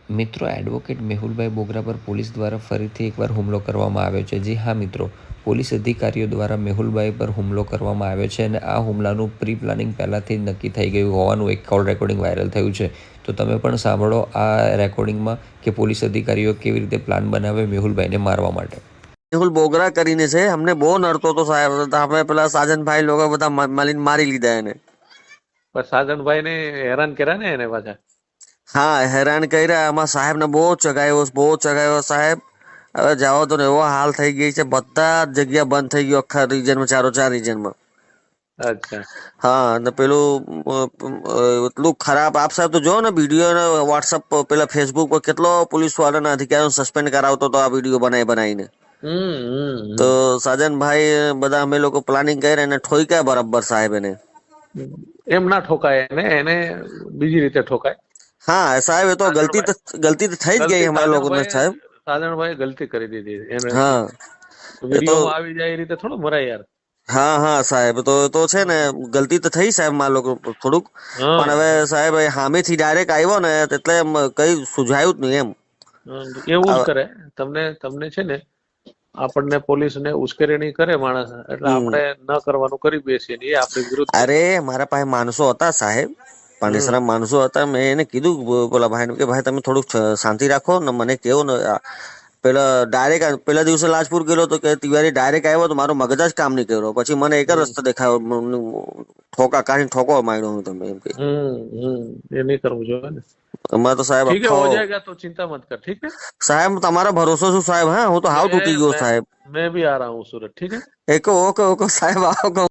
મિત્રો, એડવોકેટ મેહુલભાઈ બોગરા પર પોલીસ દ્વારા ફરીથી એકવાર હુમલો કરવામાં આવ્યો છે. જી હા મિત્રો, પોલીસ અધિકારીઓ દ્વારા મેહુલભાઈ પર હુમલો કરવામાં આવ્યો છે અને આ હુમલાનું પ્રી પ્લાનિંગ પહેલાંથી જ નક્કી થઈ ગયું હોવાનું એક કોલ રેકોર્ડિંગ વાયરલ થયું છે. તો તમે પણ સાંભળો આ રેકોર્ડિંગમાં કે પોલીસ અધિકારીઓ કેવી રીતે પ્લાન બનાવે મેહુલભાઈને મારવા માટે. મેહુલ બોગરા કરીને છે, અમને બહુ નડતો હતો સાહેબ. આપણે પેલા સાજનભાઈ લોકો બધા મળીને મારી લીધા એને. પણ સાજનભાઈ ને હેરાન કર્યા ને એને પાછા. હા, હેરાન કર્યા. આમાં સાહેબ ને બહુ ચગાવ્યો સાહેબ. હવે જાઓ તો એવો હાલ થઈ ગઈ છે, બધા જગ્યા બંધ થઈ ગયો આખા રીજનમાં, 4 રીજનમાં. અચ્છા. હા, અને પેલું એટલું ખરાબ. આપ સાહેબ તો જો ને વિડીયો ને વોટ્સઅપ પેલા ફેસબુક પર કેટલો પોલીસ વાળાના અધિકારીઓ સસ્પેન્ડ કરાવતો હતો આ વિડીયો બનાવીને. તો સાજનભાઈ બધા અમે લોકો પ્લાનિંગ કરી એને ઠોક્યા બરાબર સાહેબ એને. એમ ના ઠોકાય એને બીજી રીતે ઠોકાય. હા સાહેબ, એ તો ગલતી તો થઈ જ ગઈ અમારા લોકોને સાહેબ. સાજનભાઈ ગલતી કરી દીધી એને. હા, વિડીયોમાં આવી જાય એ રીતે થોડું મરાય યાર. હા સાહેબ, તો છે ને ગલતી તો થઈ સાહેબ મારા લોકો થોડુંક. પણ હવે સાહેબ સામેથી ડાયરેક્ટ આવ્યો ને એટલે કઈ સુઝાયું જ નહીં એમ. એવું જ કરે. તમને છે ને આપણને પોલીસ ને ઉશ્કેરણી કરે માણસ, એટલે આપણે ન કરવાનું કરી બેસીએ એ આપણી વિરુદ્ધ. અરે મારા પાસે માણસો હતા સાહેબ, પાંડેસરા માણસો હતા. મેં એને કીધું પેલા ભાઈ કે ભાઈ તમે થોડુંક શાંતિ રાખો ને મને કેવો ને. પેલા દિવસે લાજપુર ગયેલો તો કે તિવારી ડાયરેક્ટ આવ્યો તો મારો મગજ જ કામ નહીં કર્યો. પછી મને એક જ રસ્તો દેખાયો, ઠોકા કાઢીને ઠોકો માંડ્યો હું તમે એમ કે. એ નહીં કરવું જોઈએ ને. અમારે તો સાહેબ ઠીક હો જાયેગા તો ચિંતા મત કર. ઠીક है સાહેબ, તમારો ભરોસો શું સાહેબ? હા, હું તો હાવ તૂટી ગયો સાહેબ. मैं भी आ रहा हूँ सूरत. ठीक है. ઓકે સાહેબ, આવો.